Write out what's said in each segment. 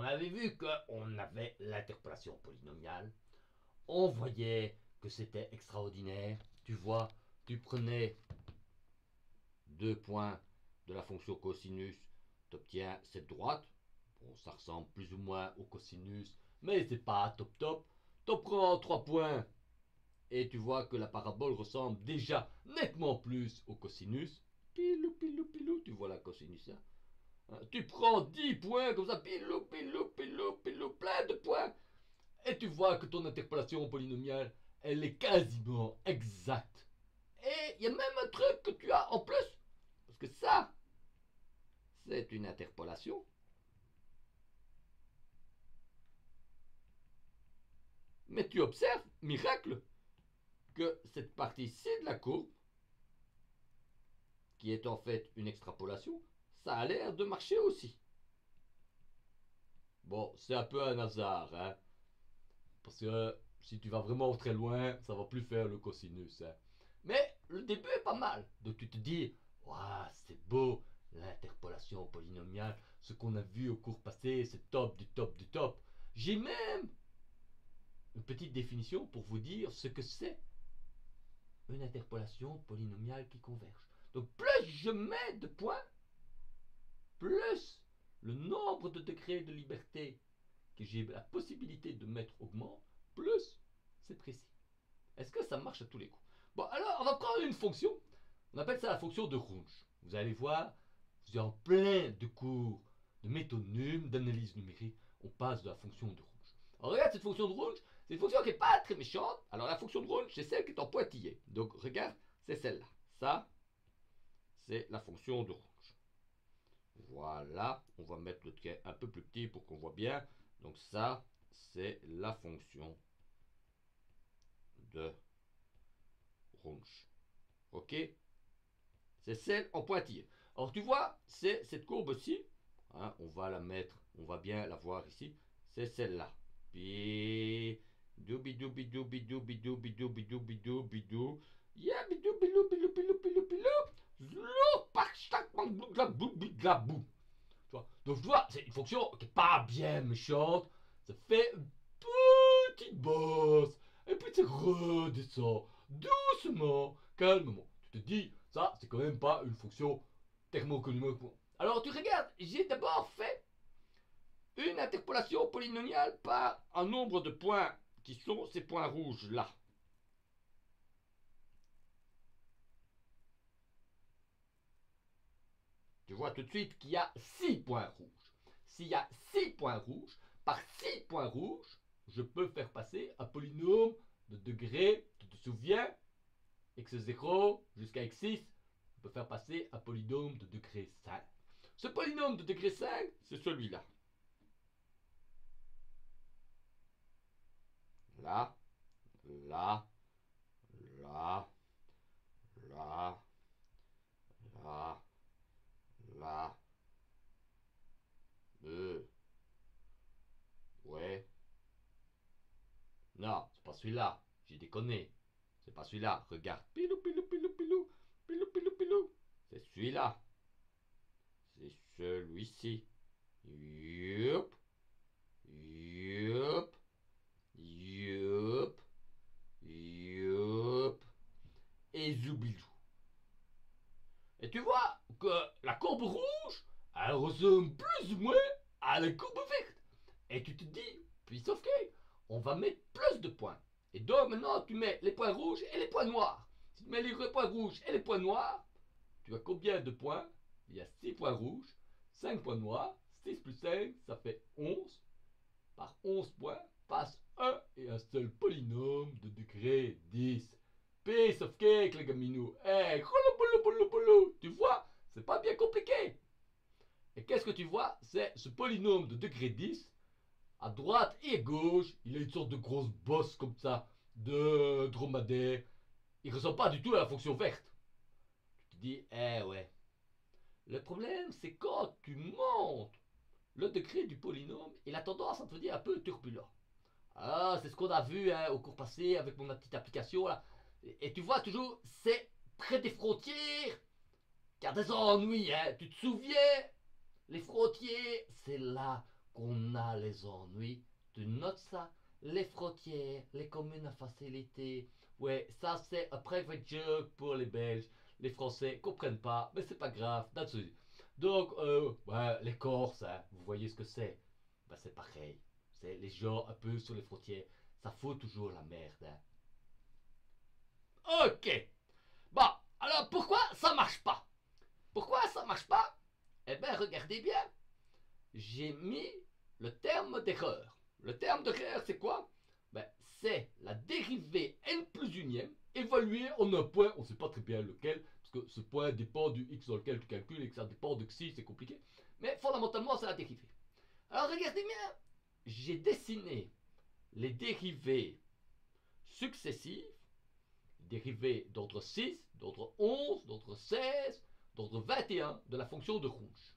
on avait vu qu'on avait l'interpolation polynomiale. On voyait que c'était extraordinaire. Tu vois, tu prenais 2 points de la fonction cosinus, tu obtiens cette droite. Bon, ça ressemble plus ou moins au cosinus, mais c'est pas top top. Tu prends 3 points et tu vois que la parabole ressemble déjà nettement plus au cosinus. Pilou, pilou, pilou, tu vois la cosinus là. Tu prends 10 points comme ça, pilou, pilou, pilou, pilou, plein de points. Et tu vois que ton interpolation polynomiale, elle est quasiment exacte. Et il y a même un truc que tu as en plus. Parce que ça, c'est une interpolation. Mais tu observes, miracle, que cette partie-ci de la courbe, qui est en fait une extrapolation, ça a l'air de marcher aussi. Bon, c'est un peu un hasard, hein. Parce que si tu vas vraiment très loin, ça va plus faire le cosinus, hein. Mais le début est pas mal. Donc tu te dis, waouh, c'est beau, l'interpolation polynomiale, ce qu'on a vu au cours passé, c'est top du top du top. J'ai même une petite définition pour vous dire ce que c'est une interpolation polynomiale qui converge. Donc plus je mets de points, plus le nombre de degrés de liberté que j'ai la possibilité de mettre augmente, plus c'est précis. Est-ce que ça marche à tous les coups? Bon, alors on va prendre une fonction. On appelle ça la fonction de Runge. Vous allez voir, vous êtes en plein de cours de métonyme, d'analyse numérique. On passe de la fonction de Runge. Alors regarde cette fonction de Runge. C'est une fonction qui n'est pas très méchante. Alors la fonction de Runge, c'est celle qui est en pointillé. Donc regarde, c'est celle-là. Ça, c'est la fonction de Runge. Voilà, on va mettre le trait un peu plus petit pour qu'on voit bien. Donc ça, c'est la fonction de Runge. Ok? C'est celle en pointillé. Alors tu vois, c'est cette courbe-ci. Hein, on va la mettre, on va bien la voir ici. C'est celle-là. Puis doubi doubi doubi doubi doubi doubi doubi doubi dou. Ya bidou bilou bilou bilou bilou bilou. Zlou pak chak bang blou glab bou bla bou. Tu vois? Donc tu vois, c'est une fonction qui n'est pas bien méchante. Ça fait une petite bosse. Et puis tu redescends doucement, calmement. Tu te dis, ça, c'est quand même pas une fonction thermoéconomique. Alors tu regardes, j'ai d'abord fait une interpolation polynomiale par un nombre de points qui sont ces points rouges là. Tu vois tout de suite qu'il y a 6 points rouges. S'il y a 6 points rouges, par 6 points rouges, je peux faire passer un polynôme de degré, tu te souviens, x0 jusqu'à x6, on peut faire passer un polynôme de degré 5. Ce polynôme de degré 5, c'est celui-là. Là, là, là, là, là, là, ouais. Non, c'est pas celui-là, j'ai déconné. C'est pas celui-là, regarde. Pilou, pilou, pilou, pilou, pilou, pilou, pilou. C'est celui-là. C'est celui-ci. Youp, youp, youp, youp. Et zoubilou. Et tu vois que la courbe rouge, elle ressemble plus ou moins à la courbe verte. Et tu te dis, puis sauf que, on va mettre plus de points. Et donc maintenant, tu mets les points rouges et les points noirs. Si tu mets les points rouges et les points noirs, tu as combien de points? Il y a 6 points rouges, 5 points noirs, 6 plus 5, ça fait 11. Par 11 points, passe un et un seul polynôme de degré 10. Piece of cake, les gaminous. Hey, tu vois, c'est pas bien compliqué. Et qu'est-ce que tu vois? C'est ce polynôme de degré 10. À droite et à gauche, il a une sorte de grosse bosse comme ça, de dromadaire. Il ressemble pas du tout à la fonction verte. Tu te dis, eh ouais. Le problème, c'est quand tu montes le degré du polynôme, il a tendance à devenir un peu turbulent. Ah, c'est ce qu'on a vu hein, au cours passé avec mon petite application là. Et tu vois toujours, c'est près des frontières qu'il y a des ennuis. Hein. Tu te souviens? Les frontières, c'est là qu'on a les ennuis, tu notes ça. Les frontières, les communes à facilité. Ouais, ça c'est un private joke pour les Belges. Les Français comprennent pas, mais c'est pas grave. Donc, ouais, les Corses, hein, vous voyez ce que c'est. Ben, c'est pareil. C'est les gens un peu sur les frontières. Ça fout toujours la merde. Hein. Ok. Bon, alors pourquoi ça marche pas? Pourquoi ça marche pas? Eh bien, regardez bien. J'ai mis le terme d'erreur. Le terme d'erreur, c'est quoi? Ben, c'est la dérivée n plus unième évaluée en un point, on ne sait pas très bien lequel, parce que ce point dépend du x dans lequel tu calcules et que ça dépend de xi, c'est compliqué. Mais fondamentalement, c'est la dérivée. Alors regardez bien, j'ai dessiné les dérivées successives, dérivées d'ordre 6, d'ordre 11, d'ordre 16, d'ordre 21 de la fonction de rouge.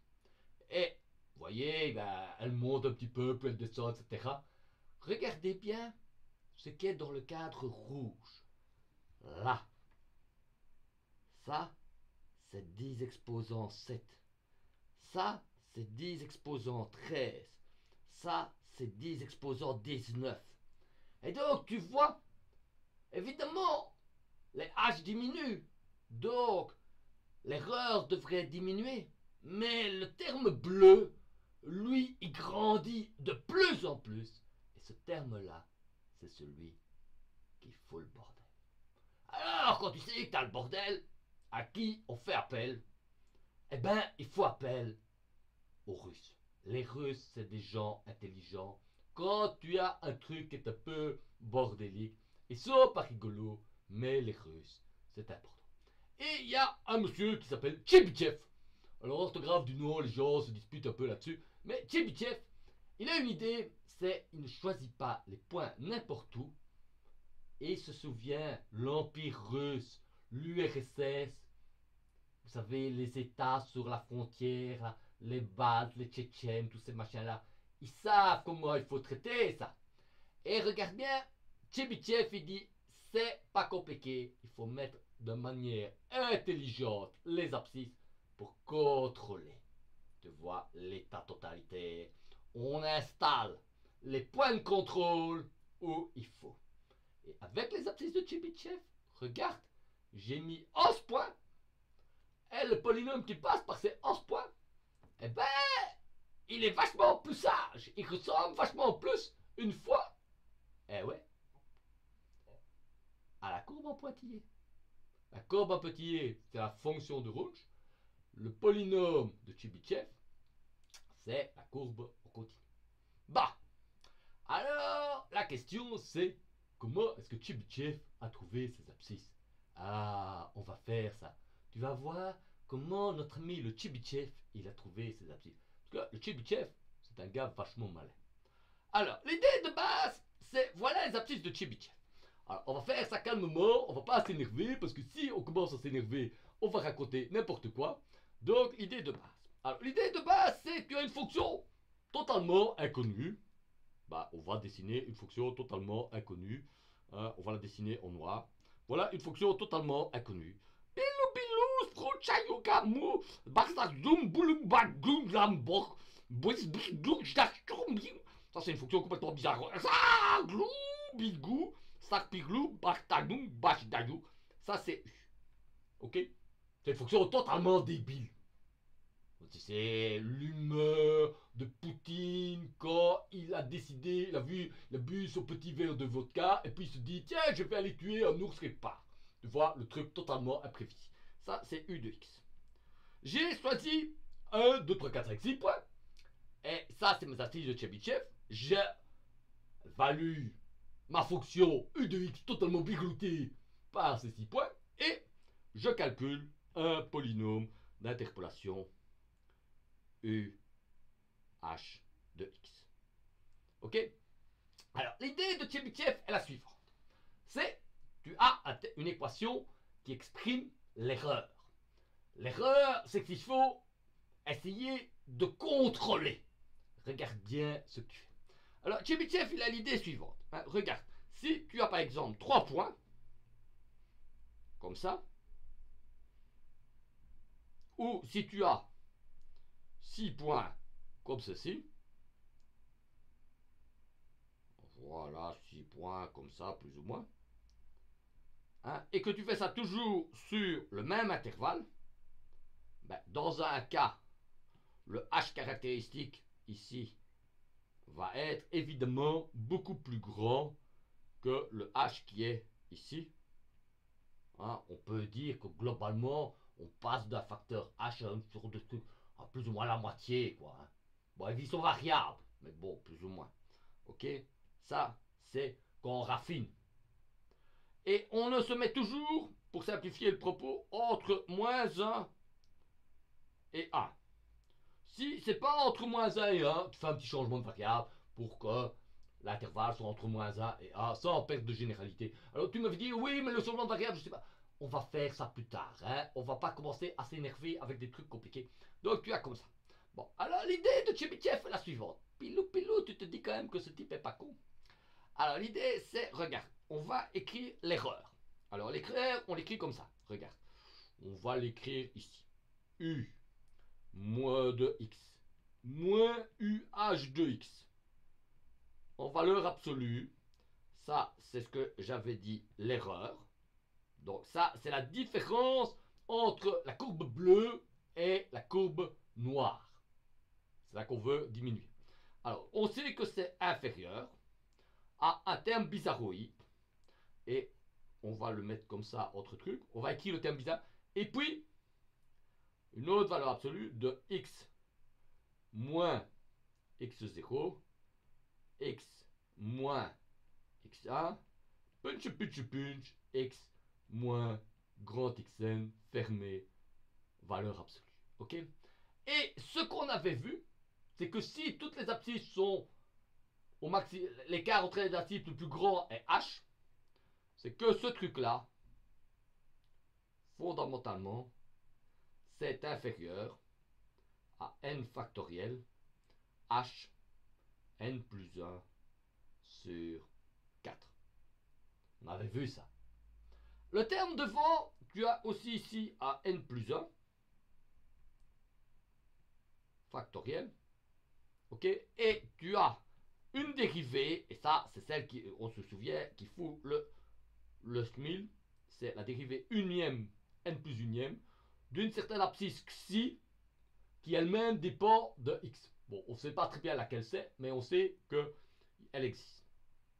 Et vous voyez, ben, elle monte un petit peu, puis elle descend, etc. Regardez bien ce qui est dans le cadre rouge. Là. Ça, c'est 10 exposant 7. Ça, c'est 10 exposant 13. Ça, c'est 10 exposant 19. Et donc, tu vois, évidemment, les h diminuent. Donc, l'erreur devrait diminuer. Mais le terme bleu, lui, il grandit de plus en plus. Et ce terme-là, c'est celui qui fout le bordel. Alors, quand tu sais que t'as le bordel, à qui on fait appel? Eh ben, il faut appel aux Russes. Les Russes, c'est des gens intelligents. Quand tu as un truc qui est un peu bordélique, ils sont pas rigolos, mais les Russes, c'est important. Et il y a un monsieur qui s'appelle Tchebychev. Alors, l'orthographe du nom, les gens se disputent un peu là-dessus. Mais Tchebychev, il a une idée, c'est il ne choisit pas les points n'importe où. Et il se souvient, l'Empire russe, l'URSS, vous savez, les États sur la frontière, les Baltes, les Tchétchènes, tous ces machins-là, ils savent comment il faut traiter ça. Et regarde bien, Tchebychev, il dit, c'est pas compliqué, il faut mettre de manière intelligente les abscisses pour contrôler. Tu vois, l'État totalitaire. On installe les points de contrôle où il faut. Et avec les abscisses de Tchebychev, regarde, j'ai mis 11 points. Et le polynôme qui passe par ces 11 points, eh ben, il est vachement plus sage. Il ressemble vachement plus, une fois, eh ouais, à la courbe en pointillé. La courbe en pointillé, c'est la fonction de Runge. Le polynôme de Tchebychev, c'est la courbe en continu. Bah, alors, la question c'est, comment est-ce que Tchebychev a trouvé ses abscisses? Ah, on va faire ça. Tu vas voir comment notre ami le Tchebychev, il a trouvé ses abscisses. Parce que le Tchebychev, c'est un gars vachement malin. Alors, l'idée de base, c'est voilà les abscisses de Tchebychev. Alors, on va faire ça calmement, on va pas s'énerver, parce que si on commence à s'énerver, on va raconter n'importe quoi. Donc, l'idée de base. Alors, l'idée de base, c'est que tu as une fonction totalement inconnue. Bah, on va dessiner une fonction totalement inconnue. On va la dessiner en noir. Voilà une fonction totalement inconnue. Bilou bilou, sprouchayugamu, barsazum, boulum bagum, lambok, ça c'est une fonction complètement bizarre. Ça, glou, bigou, sarpiglou, bartagum, bashdayou. Ça c'est U. Ok? C'est une fonction totalement débile. C'est l'humeur de Poutine quand il a décidé, il a bu son petit verre de vodka et puis il se dit tiens, je vais aller tuer un ours quelque part. Tu vois, le truc totalement imprévu. Ça, c'est U de X. J'ai choisi 1, 2, 3, 4, 5, 6 points. Et ça, c'est mes astuces de Tchebychev. J'évalue ma fonction U de X totalement bigloutée par ces 6 points et je calcule un polynôme d'interpolation U H de X. Ok? Alors, l'idée de Tchebychev est la suivante. C'est, tu as une équation qui exprime l'erreur. L'erreur, c'est qu'il faut essayer de contrôler. Regarde bien ce que tu fais. Alors, Tchebychev, il a l'idée suivante. Regarde, si tu as par exemple 3 points, comme ça, ou si tu as 6 points, comme ceci, voilà, 6 points comme ça, plus ou moins, hein, et que tu fais ça toujours sur le même intervalle, ben, dans un cas, le h caractéristique ici va être évidemment beaucoup plus grand que le h qui est ici. Hein, on peut dire que globalement, on passe d'un facteur h à une sorte de truc à plus ou moins la moitié, quoi. Hein. Bon, ils sont variables, mais bon, plus ou moins. Ok. Ça, c'est quand on raffine. Et on ne se met toujours, pour simplifier le propos, entre moins 1 et 1. Si c'est pas entre moins 1 et 1, tu fais un petit changement de variable pour que l'intervalle soit entre moins 1 et 1, sans perte de généralité. Alors tu me dis, oui, mais le changement de variable, je sais pas. On va faire ça plus tard. Hein? On va pas commencer à s'énerver avec des trucs compliqués. Donc tu as comme ça. Bon, alors l'idée de Chebyshev est la suivante. Pilou, pilou, tu te dis quand même que ce type est pas con. Alors l'idée c'est, regarde, on va écrire l'erreur. Alors l'écrire, on l'écrit comme ça. Regarde. On va l'écrire ici. U moins de x moins UH de x en valeur absolue. Ça, c'est ce que j'avais dit, l'erreur. Donc ça, c'est la différence entre la courbe bleue et la courbe noire. C'est là qu'on veut diminuer. Alors, on sait que c'est inférieur à un terme bizarroïde. Et on va le mettre comme ça, entre trucs. On va écrire le terme bizarre. Et puis, une autre valeur absolue de x moins x0, x moins x1, punch punch punch, x moins grand xn, fermé, valeur absolue. Ok. Et ce qu'on avait vu, c'est que si toutes les abscisses sont au maxi, l'écart entre les abscisses le plus grand est h, c'est que ce truc-là, fondamentalement, c'est inférieur à n factoriel h n plus 1 sur 4. On avait vu ça. Le terme devant, tu as aussi ici à n plus 1 factoriel. Ok. Et tu as une dérivée, et ça c'est celle qui, on se souvient, qui fout le SMIL, c'est la dérivée unième, n plus unième, d'une certaine abscisse xi, qui elle-même dépend de x. Bon, on ne sait pas très bien laquelle c'est, mais on sait qu'elle existe.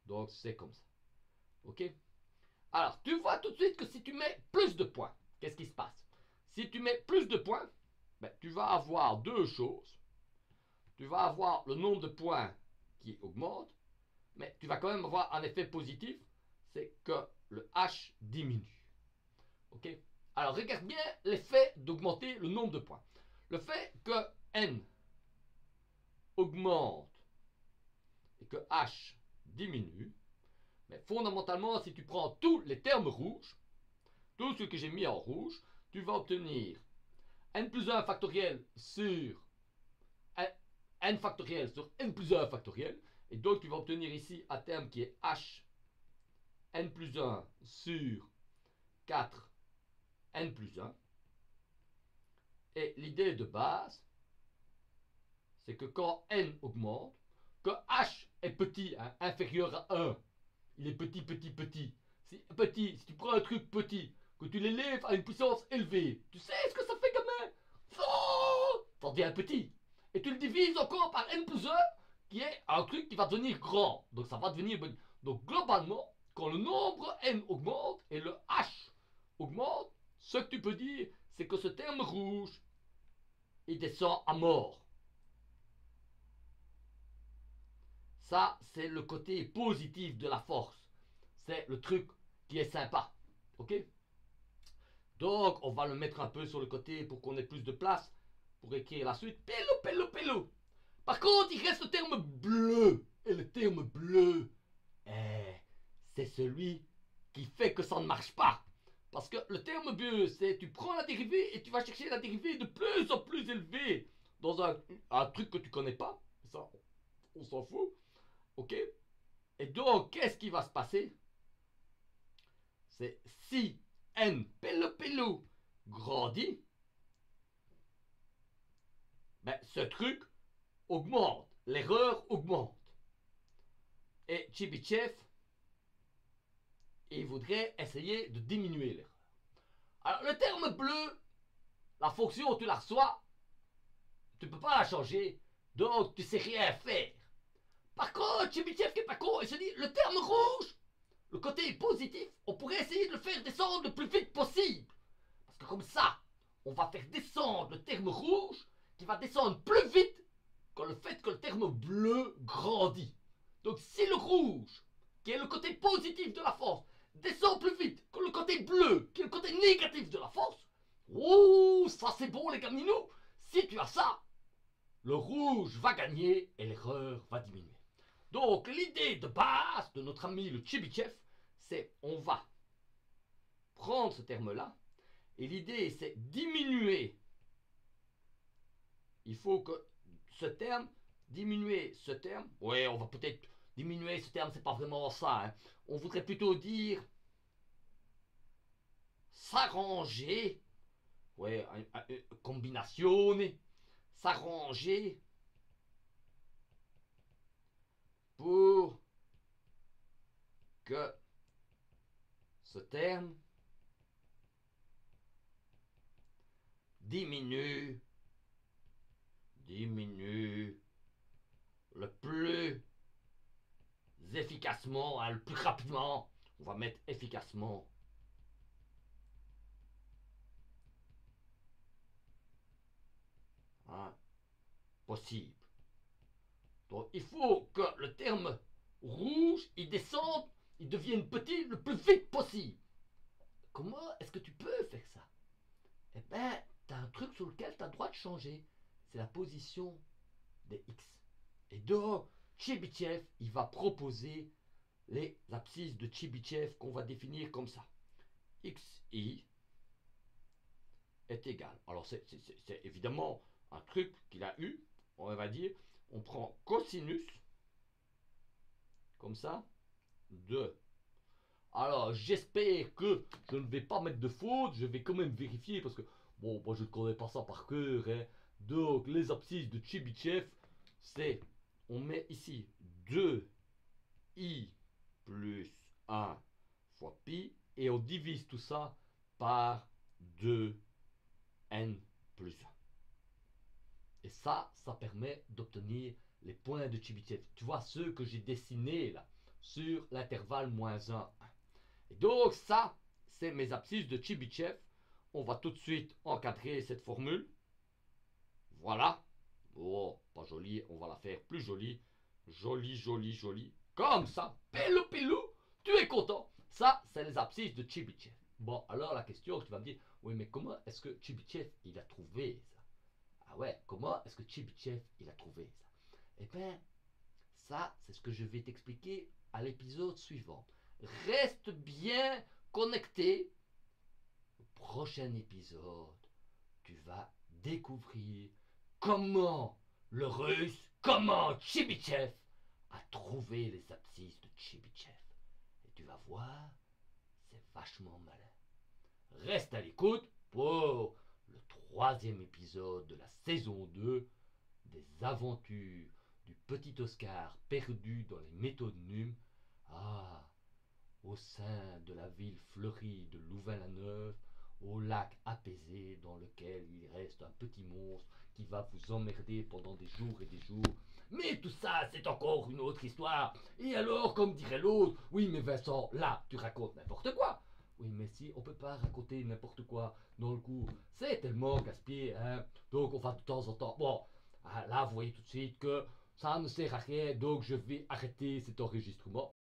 Donc c'est comme ça. Ok. Alors, tu vois tout de suite que si tu mets plus de points, qu'est-ce qui se passe? Si tu mets plus de points, ben, tu vas avoir deux choses. Tu vas avoir le nombre de points qui augmente, mais tu vas quand même avoir un effet positif, c'est que le h diminue. Ok. Alors, regarde bien l'effet d'augmenter le nombre de points. Le fait que n augmente et que h diminue, mais fondamentalement, si tu prends tous les termes rouges, tout ce que j'ai mis en rouge, tu vas obtenir n plus 1 factoriel sur n factoriel sur n plus 1 factoriel. Et donc tu vas obtenir ici un terme qui est h n plus 1 sur 4 n plus 1. Et l'idée de base, c'est que quand n augmente, que h est petit, hein, inférieur à 1, il est petit, petit, petit. Si tu prends un truc petit, que tu l'élèves à une puissance élevée, tu sais ce que ça fait quand même? Ça devient petit. Et tu le divises encore par n plus 1, qui est un truc qui va devenir grand. Donc ça va devenir... Donc globalement, quand le nombre n augmente et le h augmente, ce que tu peux dire, c'est que ce terme rouge, il descend à mort. Ça, c'est le côté positif de la force. C'est le truc qui est sympa. Ok? Donc, on va le mettre un peu sur le côté pour qu'on ait plus de place pour écrire la suite. Pelou, pelou, pelou. Par contre, il reste le terme bleu. Et le terme bleu, c'est celui qui fait que ça ne marche pas. Parce que le terme bleu, c'est tu prends la dérivée et tu vas chercher la dérivée de plus en plus élevée dans un truc que tu connais pas. Ça, on s'en fout. Ok? Et donc, qu'est-ce qui va se passer? C'est si n pelou grandit, ben, ce truc augmente, l'erreur augmente. Et Chebyshev, il voudrait essayer de diminuer l'erreur. Alors le terme bleu, la fonction tu la reçois, tu ne peux pas la changer, donc tu sais rien faire. Par contre, Chebyshev qui est pas con, il se dit le terme rouge, le côté positif, on pourrait essayer de le faire descendre le plus vite possible. Parce que comme ça, on va faire descendre le terme rouge qui va descendre plus vite que le fait que le terme bleu grandit. Donc si le rouge, qui est le côté positif de la force, descend plus vite que le côté bleu, qui est le côté négatif de la force, ouh, ça c'est bon les gaminous. Si tu as ça, le rouge va gagner et l'erreur va diminuer. Donc l'idée de base de notre ami le Chebyshev, c'est on va prendre ce terme-là, et l'idée c'est diminuer. Il faut que ce terme, diminuer ce terme, ouais, on va peut-être diminuer ce terme, c'est pas vraiment ça. Hein. On voudrait plutôt dire s'arranger, ouais, combination, s'arranger pour que ce terme diminue le plus efficacement, hein, le plus rapidement. On va mettre efficacement hein, possible. Donc il faut que le terme rouge, il descende, il devienne petit le plus vite possible. Comment est-ce que tu peux faire ça? Eh ben, tu as un truc sur lequel tu as le droit de changer. C'est la position des X. Et donc, Chebyshev, il va proposer les abscisses de Chebyshev qu'on va définir comme ça. Xi est égal. Alors, c'est évidemment un truc qu'il a eu. On va dire, on prend cosinus, comme ça, de... Alors, j'espère que je ne vais pas mettre de faute. Je vais quand même vérifier parce que, bon, moi je ne connais pas ça par cœur. Hein. Donc, les abscisses de Chebyshev, c'est... On met ici 2i plus 1 fois pi. Et on divise tout ça par 2n plus 1. Et ça permet d'obtenir les points de Chebyshev. Tu vois, ceux que j'ai dessinés là, sur l'intervalle moins 1. Et donc ça, c'est mes abscisses de Chebyshev. On va tout de suite encadrer cette formule. Voilà. Oh, pas jolie, on va la faire plus jolie. Jolie, jolie, jolie. Comme ça, pilou, pilou, tu es content. Ça, c'est les abscisses de Chebyshev. Bon, alors la question, tu vas me dire, oui, mais comment est-ce que Chebyshev, il a trouvé ça? Ah ouais, comment est-ce que Chebyshev, il a trouvé ça? Eh bien, ça, c'est ce que je vais t'expliquer à l'épisode suivant. Reste bien connecté. Au prochain épisode, tu vas découvrir comment le russe, comment Chebyshev a trouvé les abscisses de Chebyshev. Et tu vas voir, c'est vachement malin. Reste à l'écoute pour le troisième épisode de la saison 2 des aventures du petit Oscar perdu dans les métaux de Nîmes. Ah, au sein de la ville fleurie de Louvain-la-Neuve, au lac apaisé dans lequel il reste un petit monstre qui va vous emmerder pendant des jours et des jours. Mais tout ça, c'est encore une autre histoire. Et alors, comme dirait l'autre, oui mais Vincent, là, tu racontes n'importe quoi. Oui mais si, on peut pas raconter n'importe quoi dans le cours. C'est tellement casse-pied, hein. Donc on va de temps en temps... Bon, là, vous voyez tout de suite que ça ne sert à rien, donc je vais arrêter cet enregistrement.